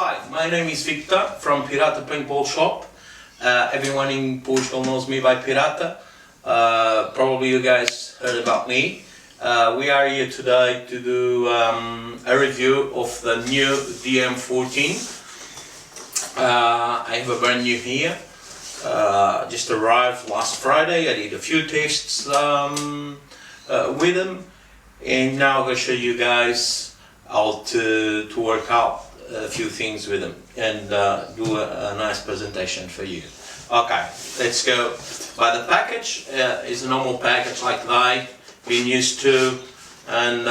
Hi, my name is Victor from Pirata Paintball shop. Everyone in Portugal knows me by Pirata. Probably you guys heard about me. We are here today to do a review of the new dm14. I have a brand new here. Just arrived last Friday. I did a few tests with them, and now I'm going to show you guys how to work out a few things with them and do a nice presentation for you. Okay, let's go. By the package is a normal package like I've been used to and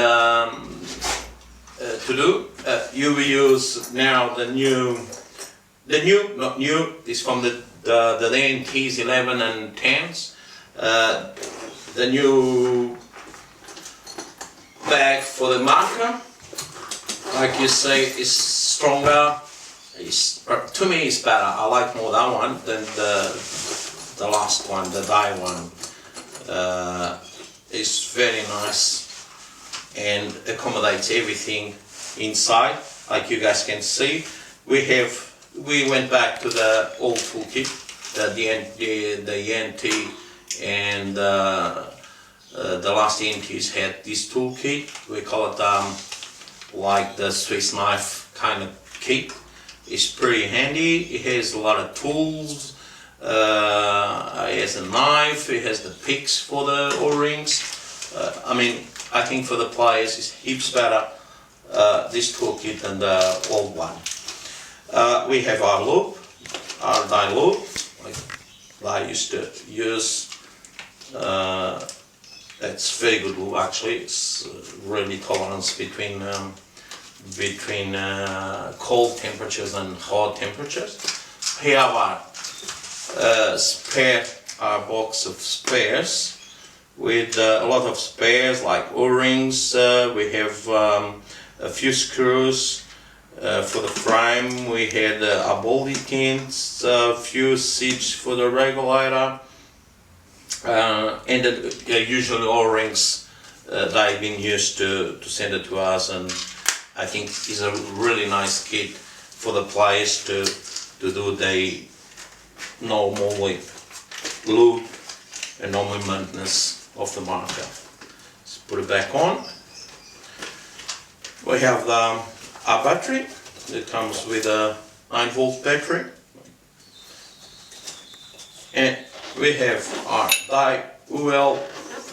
to do. You will use now the new, not new, is from the dm14 11 and 10s. The new bag for the marker, like you say, is stronger. To me, it's better. I like more that one than the last one, the dye one. It's very nice and accommodates everything inside, like you guys can see. We went back to the old toolkit, the ENT, and the last ENTs had this toolkit. We call it like the Swiss knife kind of kit. It's pretty handy. It has a lot of tools. It has a knife. It has the picks for the O-rings. I think for the players it's heaps better, this toolkit than the old one. We have our loop, our dye loop, like I used to use. It's very good loop actually. It's really tolerance between cold temperatures and hot temperatures. Here are our box of spares with a lot of spares like O-rings. We have a few screws for the frame. We had a boldy tins, a few seats for the regulator, and usually O-rings they've been used to send it to us, and I think it's a really nice kit for the players to do the normal loop and normal maintenance of the marker. Let's put it back on. We have our battery. It comes with a 9-volt battery, and we have our dye well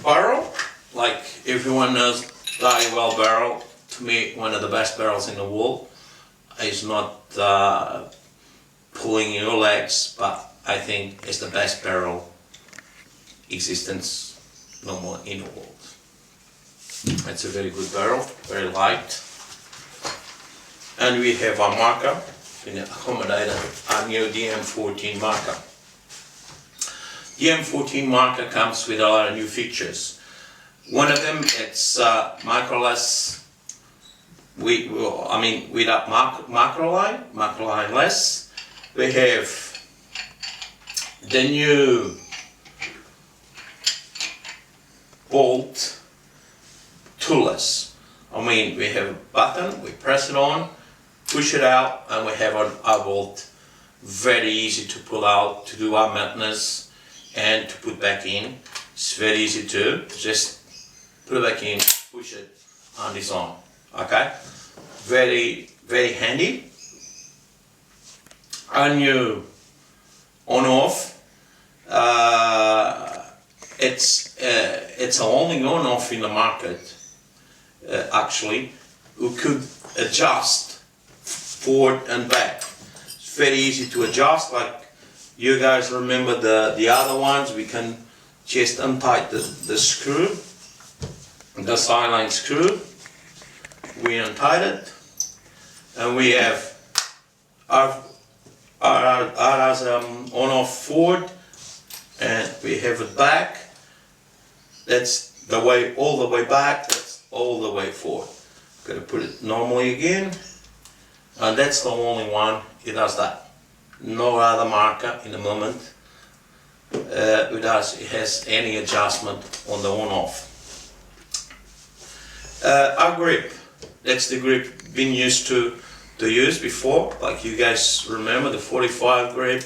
barrel. Like everyone knows, dye well barrel, to me, one of the best barrels in the world. It's not pulling your legs, but I think it's the best barrel existence no more in the world. It's a very good barrel, very light. And we have our marker, in accommodator, our new dm14 marker. dm14 marker comes with a lot of new features. One of them, it's microless. Without macro line less. We have the new bolt toolless. We have a button, we press it on, push it out, and we have our bolt. Very easy to pull out, to do our maintenance, and to put back in. It's very easy to just put it back in, push it, and it's on. Okay, very, very handy. Our new on-off, it's only on-off in the market. Actually, we could adjust forward and back. It's very easy to adjust. Like you guys remember the other ones, we can just untighten the screw, the sideline screw. We untied it, and we have our on-off forward, and we have it back. That's the way, all the way back. That's all the way forward. Got to put it normally again, and that's the only one it does that. No other marker in the moment it has any adjustment on the on-off. Our grip. That's the grip been used to to use before. Like you guys remember, the 45 grip,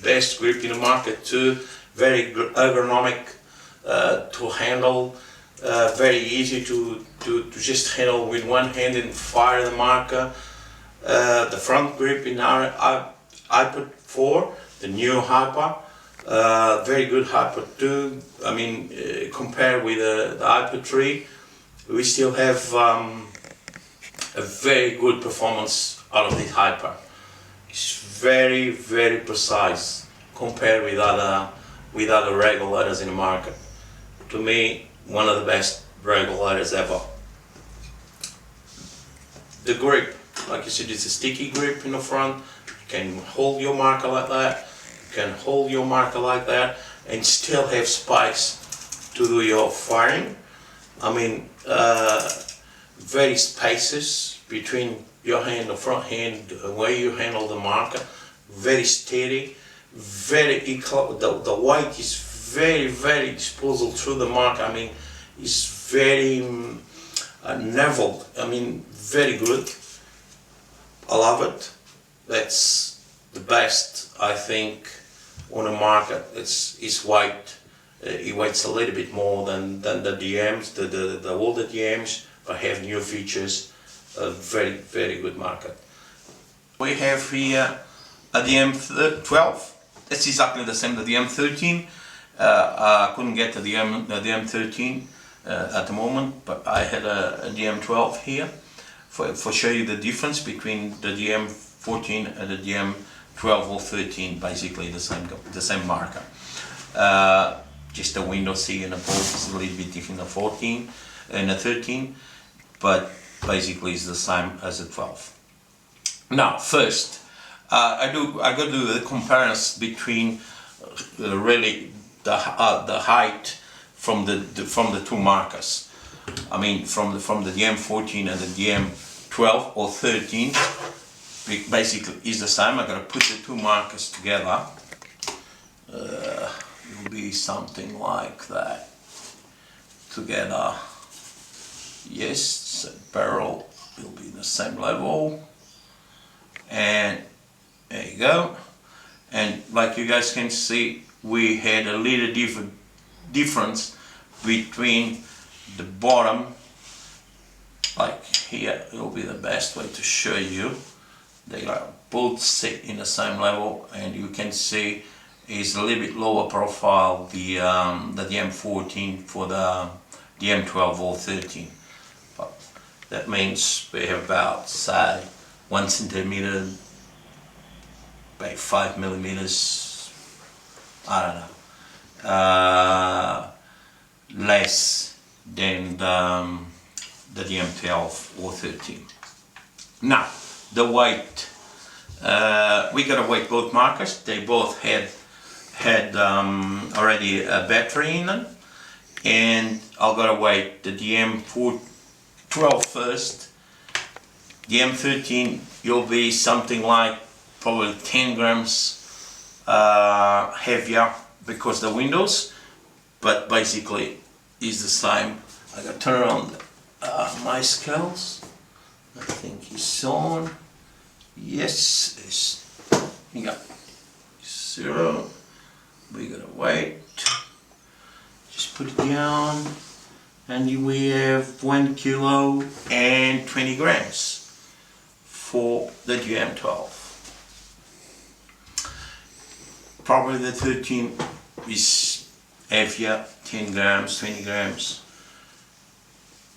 best grip in the market too, very ergonomic to handle, very easy to just handle with one hand and fire the marker. The front grip in our iPod 4, the new Hyper, very good Hyper too. I mean, compared with the iPod 3, we still have a very good performance out of this Hyper. It's very, very precise compared with other regulators in the market. To me, one of the best regulators ever. The grip, like you said, it's a sticky grip in the front. You can hold your marker like that. You can hold your marker like that and still have space to do your firing. I mean, very spaces between your hand, the front hand, where you handle the marker. Very steady, very equal. The weight is very, very disposal through the marker. I mean, it's very level. I mean, very good. I love it. That's the best, I think, on the market. It's weight. It weighs a little bit more than the DMs, the older DMs, but have new features. A very, very good market. We have here a dm12. It's exactly the same as the dm13. I couldn't get the dm13 at the moment, but I had a dm12 here for show you the difference between the dm14 and the dm12 or 13. Basically the same marker. Just the window C and the port is a little bit different, the 14 and the 13, but basically it's the same as the 12. Now, first, I got to do the comparison between really the height from the two markers. I mean, from the dm14 and the dm12 or 13, basically is the same. I got to put the two markers together. It will be something like that together. Yes, the barrel will be the same level, and there you go. And like you guys can see, we had a little difference between the bottom. Like here, it will be the best way to show you. They are both set in the same level, and you can see is a little bit lower profile the dm14 for the dm12 or 13. But that means we have about, say, 1 centimeter, about 5 millimeters, I don't know, less than the dm12 or 13. Now, the weight. We got to weight both markers. They both had already a battery in them, and I'll gotta weight the dm12 first. The dm13 you'll be something like probably 10 grams heavier because the windows, but basically is the same. I gotta turn on my scales. I think it's on. Yes, it's, you got 0. We gotta wait. Just put it down, and we have 1 kilo and 20 grams for the dm12. Probably the 13 is heavier, 10 grams, 20 grams.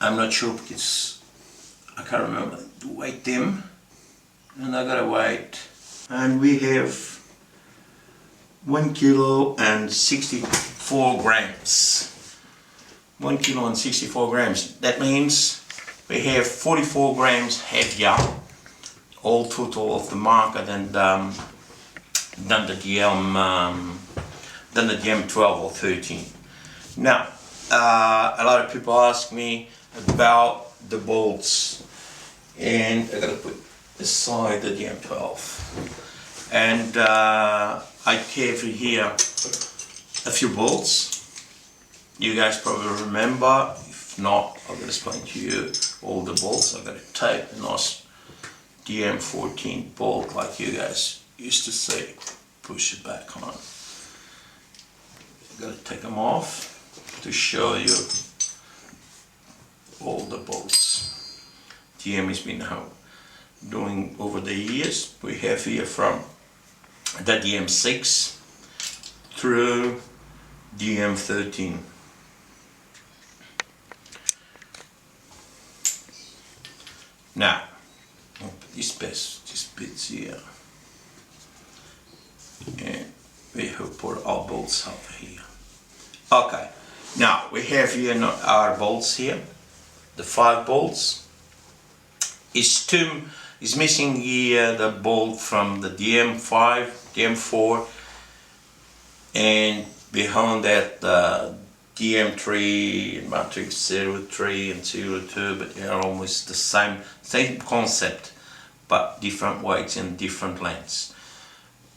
I'm not sure because I can't remember to weight them, and I gotta wait. And we have 1 kilo and 64 grams. 1 kilo and 64 grams. That means we have 44 grams heavier, all total of the marker than the dm12 or 13. Now, a lot of people ask me about the bolts, and I gotta put aside the dm12. And I carry here a few bolts. You guys probably remember. If not, I'm going to explain to you all the bolts. I've got a tape, a nice dm14 bolt like you guys used to say. Push it back on. Gotta take them off to show you all the bolts DM has been doing over the years. We have here from the dm6 through dm13. Now, I'll put this bits here, and we have put our bolts over here. Okay, now we have here our bolts here, the 5 bolts. Is missing here the bolt from the dm5, dm4, and behind that the dm3, matrix 03 and 02, but they are almost the same concept, but different weights and different lengths.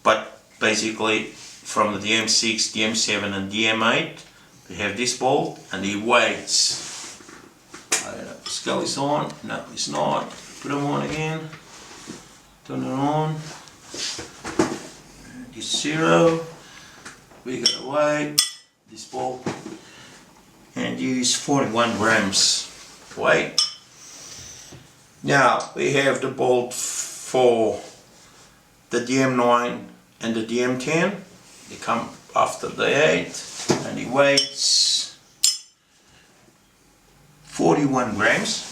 But basically from the dm6, dm7 and dm8 we have this bolt, and the weights, I don't know, scale is on, no it's not, put them on again, turn it on, it's 0, we got a weight, this bolt, and use 41 grams weight. Now we have the bolt for the dm9 and the dm10, they come after the 8, and it weighs 41 grams.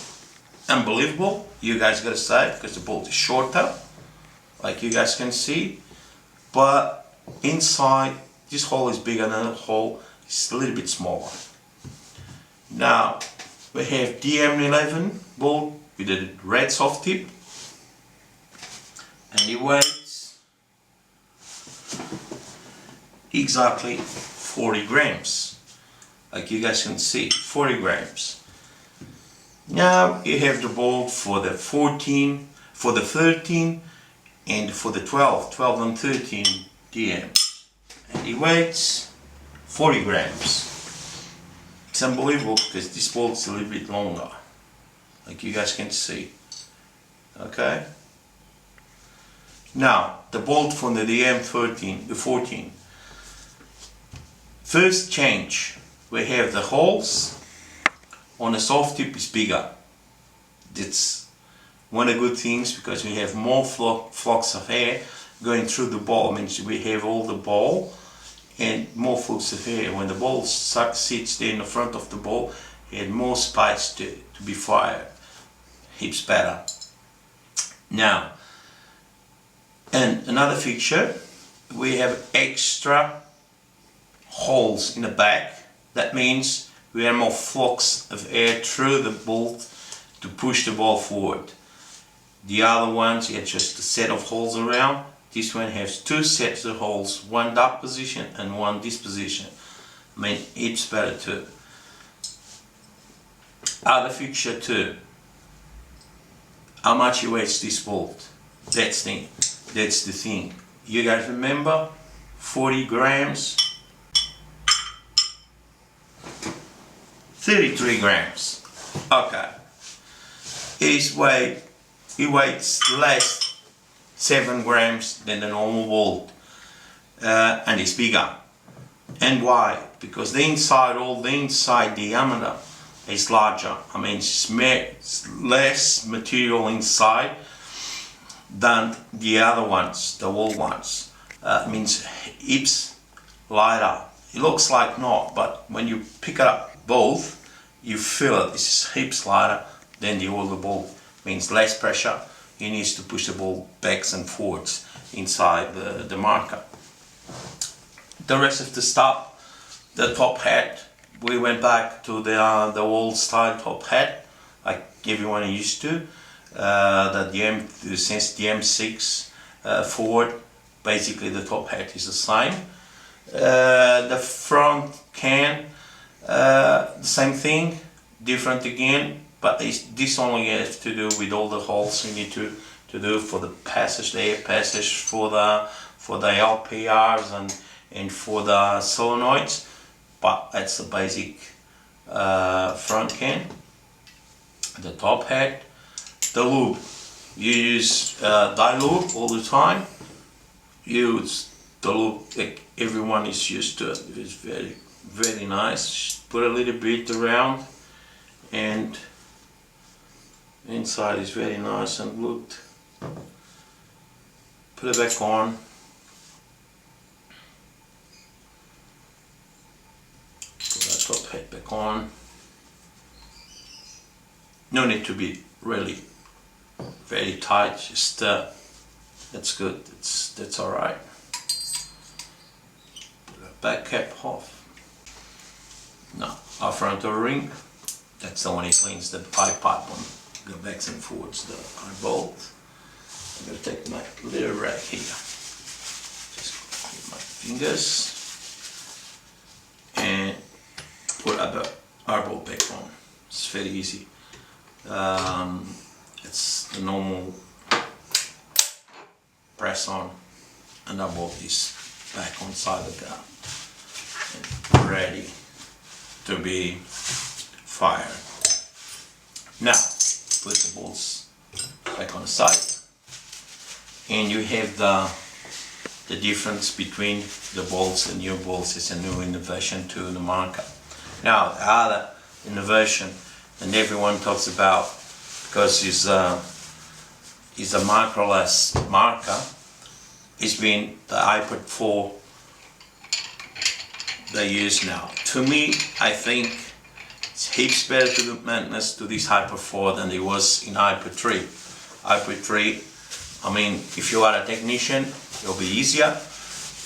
Unbelievable, you guys gotta say, because the bolt is shorter, like you guys can see, but inside this hole is bigger than the hole, it's a little bit smaller. Now we have dm11 bolt with a red soft tip, and it weighs exactly 40 grams, like you guys can see, 40 grams. Now you have the bolt for the 14, for the 13, and for the 12 and 13 dm, and it weighs 40 grams. It's unbelievable because this bolt is a little bit longer, like you guys can see. Okay. Now the bolt from the dm13, the 14. First change, we have the holes on the soft tip is bigger. That's one of the good things, because we have more flux of air going through the ball. Means we have all the ball and more flux of air. When the ball sits there in the front of the ball, it had more space to be fired. Heaps better. Now, and another feature, we have extra holes in the back. That means we have more flux of air through the bolt to push the ball forward. The other ones, you have just a set of holes around. This one has 2 sets of holes, one that position and one this position. I mean, it's better too. Other feature too, how much it weighs this bolt. That's the thing. You guys remember, 40 grams, 33 grams. Okay. It weighs less 7 grams than the normal bolt, and it's bigger. And why? Because the inside, all the inside diameter is larger. I mean, it's less material inside than the other ones, the old ones. Means it's lighter. It looks like not, but when you pick it up both, you feel it. It's heaps lighter than the older bolt. Means less pressure. He needs to push the ball backs and forwards inside the marker. The rest of the stuff, the top hat, we went back to the old style top hat, like everyone used to. Since the M6 forward, basically the top hat is the same. The front can, the same thing, different again, but this only has to do with all the holes you need to do for the passage, the air passage, for the LPRs and for the solenoids. But that's the basic front can, the top hat, the lube. you use dilute all the time. Use the look like everyone is used to it. It's very, very nice. Just put a little bit around, and inside is very nice and looked. Put it back on. Put that top hat back on. No need to be really very tight. Just that's good. That's all right. Put the back cap off. Now our front O-ring. That's the one that cleans the eye pipe on. Go backs and forwards the eye bolt. I'm going to take my little rag here. Just clean my fingers and put our bolt back on. It's very easy. It's the normal press on, and our bolt is back on side of the car and ready to be fired. Now put the bolts back on the side, and you have the difference between the bolts and new bolts. Is a new innovation to the market. Now the other innovation, and everyone talks about, because it's a microless marker, has been the iPad 4 they use now. To me, I think it's heaps better to do maintenance to this iPad 4 than it was in iPad 3. iPad 3, I mean, if you are a technician, it'll be easier.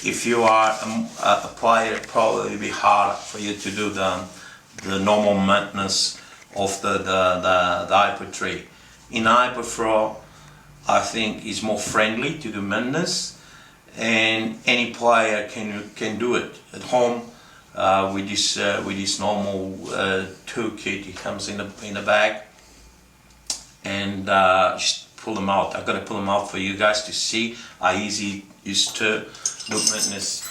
If you are a player, it'll probably be harder for you to do the normal maintenance of the iPad 3. In iPad 4, I think is more friendly to do maintenance, and any player can do it at home with this normal toolkit. It comes in a bag, and just pull them out. I'm gonna pull them out for you guys to see how easy it is to do maintenance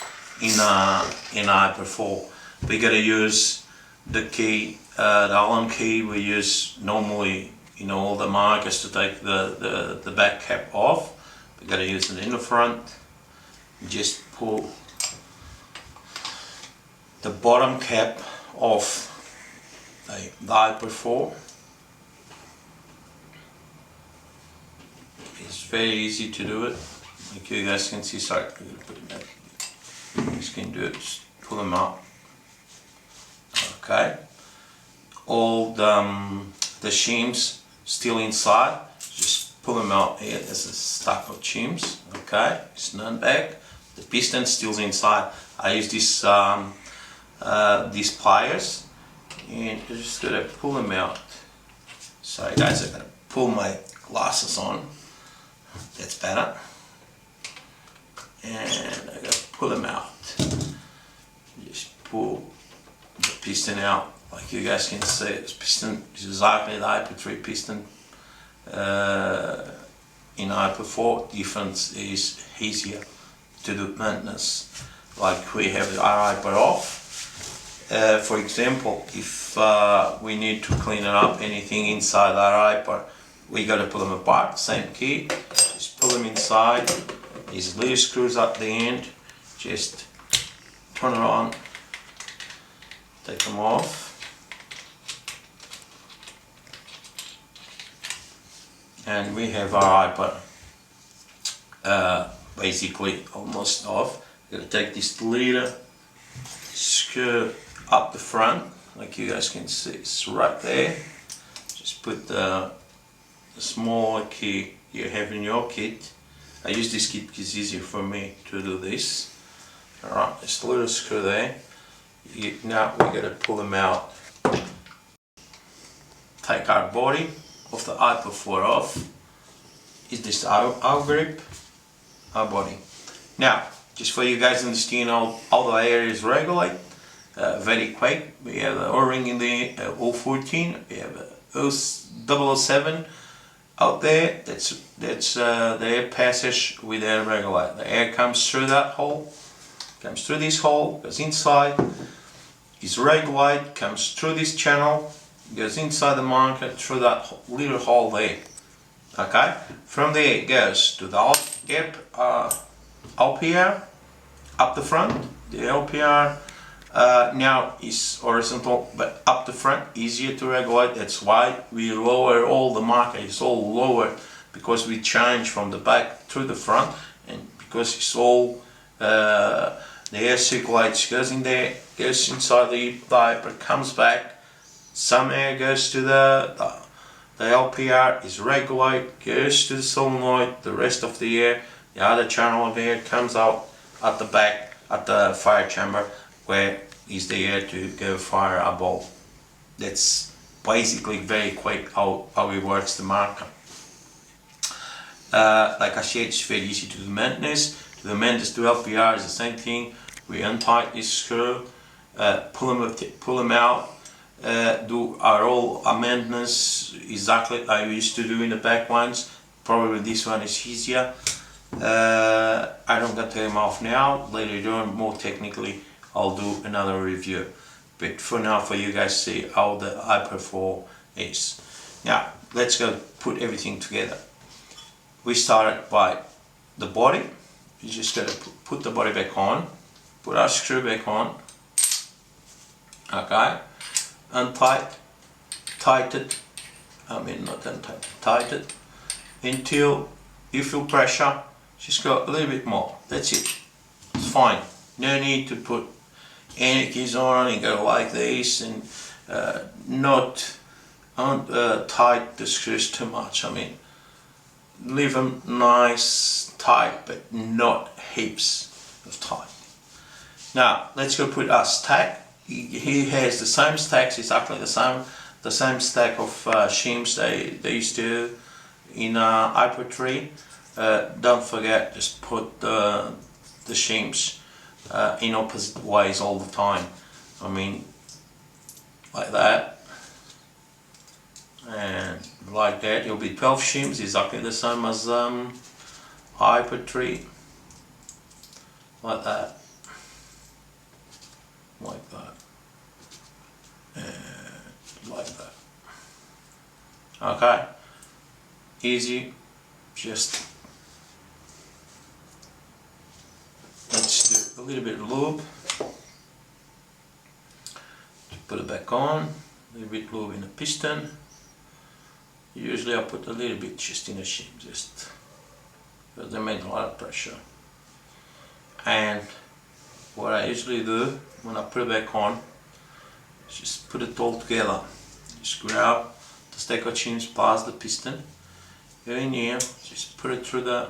in iPad 4. We gotta use the key, the Allen key we use normally. All the markers to take the back cap off. We gotta use it in the front. Just pull the bottom cap off the iPad 4. It's very easy to do it. Like you guys can see, sorry, I'm gonna put it back. You just can do it, just pull them out. Okay. All the shims still inside, just pull them out here. There's a stack of shims, okay, it's none back. The piston still inside. I use these pliers, and I'm just gonna pull them out. Sorry guys, I'm gonna pull my glasses on. That's better. And I'm gonna pull them out. Just pull the piston out. Like you guys can see, this piston is exactly the iPad 3 piston in iPad 4. Difference is easier to do maintenance. Like we have our iPad off. For example, if we need to clean it up, anything inside our iPad, we got to pull them apart. Same key, just pull them inside. These little screws at the end, just turn it on, take them off. And we have our iPad basically almost off. We're gonna take this little screw up the front, like you guys can see, it's right there. Just put the smaller key you have in your kit. I use this kit because it's easier for me to do this. Alright, just a little screw there. Now we're gonna pull them out. Take our body of the iPad 4 off. Is this our grip, our body. Now, just for you guys to understand all the areas regulate very quick. We have the O-ring in the 014. We have a 007 out there. That's the air passage with air regulate. The air comes through that hole, comes through this hole, goes inside. Is regulate, comes through this channel, goes inside the marker through that little hole there. Okay, from there it goes to the LPR up the front. The LPR now is horizontal, but up the front easier to regulate. That's why we lower all the marker. It's all lower because we change from the back to the front, and because it's all the air circulates, goes in there, goes inside the diaper, comes back. Some air goes to the LPR, is regulate, goes to the solenoid. The rest of the air, the other channel of air, comes out at the back at the fire chamber, where is the air to go fire a ball. That's basically very quick how it works, the marker. Like I said, it's very easy to do maintenance. To the maintenance to LPR is the same thing. We untie this screw, pull them out, do our maintenance exactly I used to do in the back ones. Probably this one is easier. I don't got them off now. Later on, more technically, I'll do another review. But for now, for you guys to see how the i4 is. Now, let's go put everything together. We started by the body. You just got to put the body back on, put our screw back on. Okay, tight it. Tight it until you feel pressure. Just go a little bit more. That's it. It's fine. No need to put any keys on and go like this, and not tight the screws too much. I mean, leave them nice tight, but not heaps of tight. Now let's go put our stack. He has the same stacks, exactly the same stack of shims they used to in i3. Don't forget, just put the shims in opposite ways all the time. I mean, like that and like that. It'll be 12 shims, exactly the same as i3. Like that, like that, and like that. Okay, easy. Just let's do a little bit of lube to put it back on. A little bit lube in the piston. Usually I put a little bit just in the shim, just because they make a lot of pressure. And what I usually do when I put it back on is just put it all together. Just grab the stack of shims past the piston, go in here, just put it through the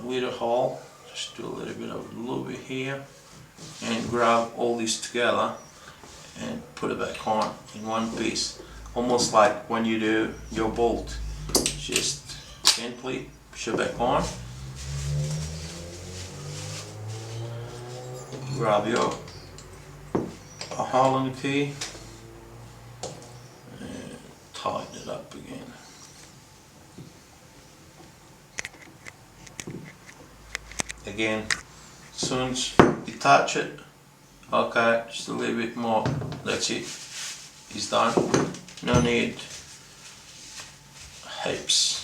little hole, just do a little bit of lube here, and grab all this together and put it back on in one piece. Almost like when you do your bolt, just gently push it back on. Grab your Allen key and tighten it up again. Again, as soon as you touch it, okay, just a little bit more, that's it, it's done. No need heaps.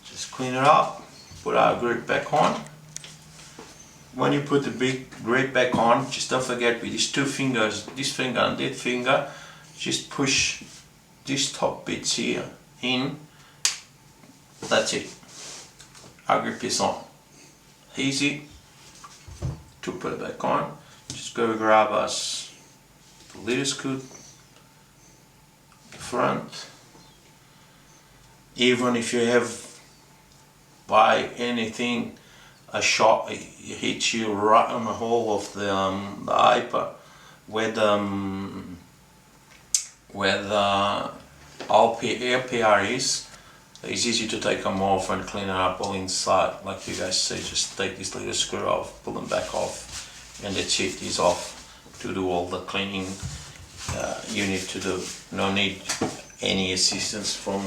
Just clean it up, put our grip back on. When you put the big grip back on, just don't forget with these two fingers, this finger and that finger, just push these top bits here in. That's it. Our grip is on. Easy to put it back on. Just go grab us the little scoot, the front. Even if you have by anything a shot, it hits you right on the hole of the hyper, where the LPR is. It's easy to take them off and clean it up all inside. Like you guys see, just take this little screw off, pull them back off, and that's it, is off to do all the cleaning you need to do. No need any assistance from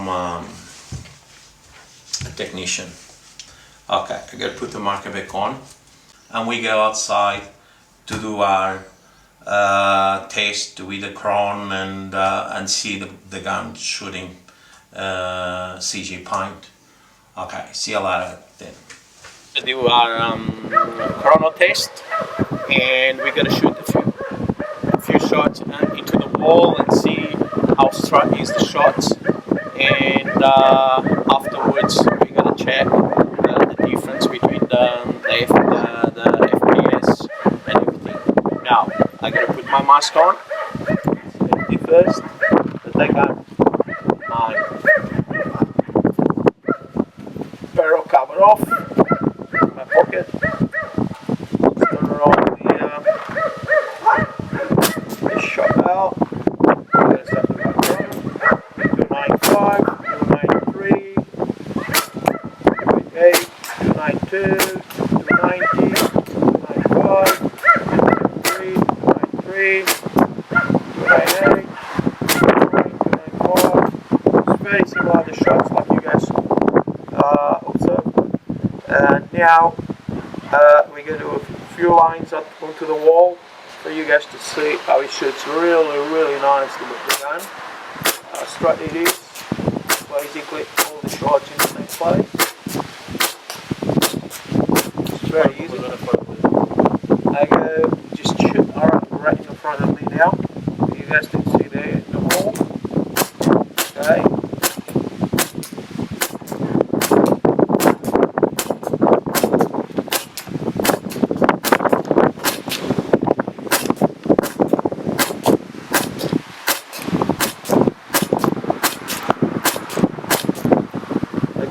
a technician. Okay, I gotta put the marker back on, and we go outside to do our test with the cron and see the gun shooting CG paint. Okay, see you later then. We do our chrono test, and we're gonna shoot a few shots into the wall and see how strong is the shots. And afterwards, we're gonna check the difference between the FPS and everything. Now, I gotta put my mask on. Safety first. But I got my barrel cover off. My pocket. Turn around the shot out. 295, 293, 288, 292, 290, 295, 293, 298, 294. It's very similar to shots like you guys observed. And now we're going to do a few lines up onto the wall for you guys to see how it shoots really nice with the gun. Straight it is, basically all the shots in the same place. It's very easy. I go just shoot right in the front of me now. You guys can see there the wall. Okay.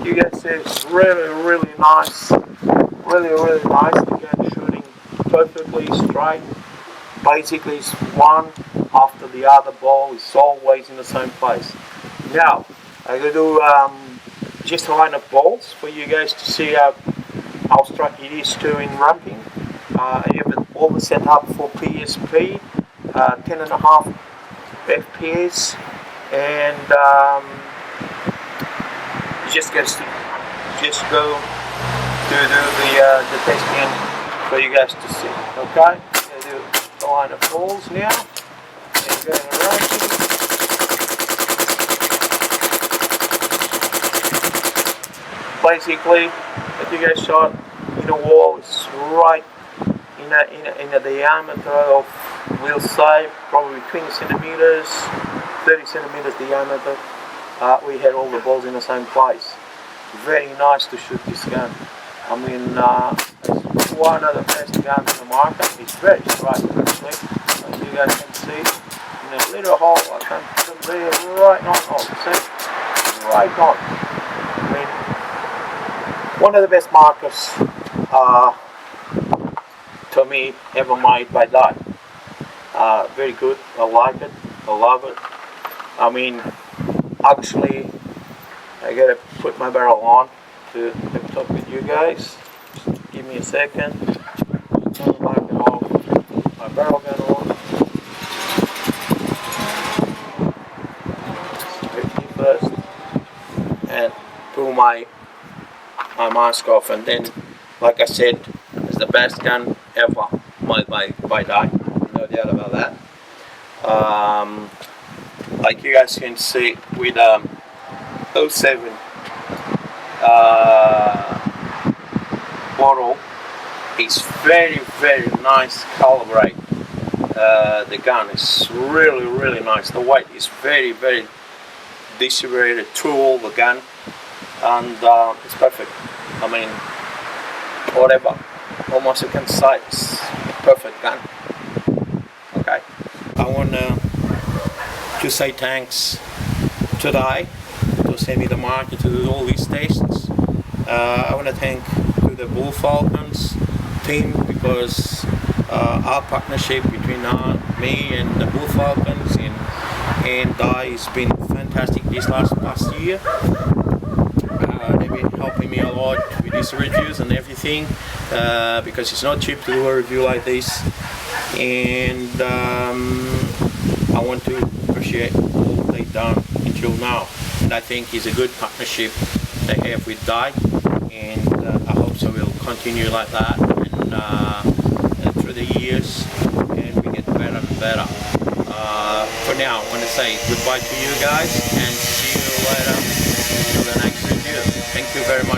You guys see it's really nice, really nice. Again, shooting perfectly straight. Basically, it's one after the other ball. It's always in the same place. Now, I'm gonna do just a line of balls for you guys to see how straight it is too in ramping. I have it all set up for PSP, 10.5 FPS, and just go to do the testing for you guys to see. Okay, I'm do the line of balls now and go to ranking. Basically, if you guys shot in a wall, it's right in a diameter of, we'll say, probably 20 centimeters, 30 centimeters diameter. We had all the balls in the same place. Very nice to shoot this gun. I mean, it's one of the best guns in the market. It's very straight, actually. As you guys can see, in a little hole, I can put it there right on. See? Right on. I mean, one of the best markers to me ever made by that. Very good. I like it. I love it. I mean, actually, I gotta put my barrel on to talk with you guys. Just give me a second. Turn my barrel gun on. Safety first, and pull my mask off, and then, like I said, it's the best gun ever made by Dye. No doubt about that. Like you guys can see with 07 bottle, it's very nice calibrate. The gun is really nice. The weight is very distributed through all the gun, and it's perfect. I mean, whatever, almost you can say it's a perfect gun. Okay, I want to say thanks today to send me the market to do all these tests. I want to thank to the Bull Falcons team, because our partnership between me and the Bull Falcons and Dye has been fantastic this past year. They've been helping me a lot with these reviews and everything, because it's not cheap to do a review like this, and I want to appreciate all they've done until now, and I think it's a good partnership they have with Dye, and I hope so will continue like that, and through the years, and we get better better. For now, I'm going to say goodbye to you guys and see you later for the next review. Thank you very much.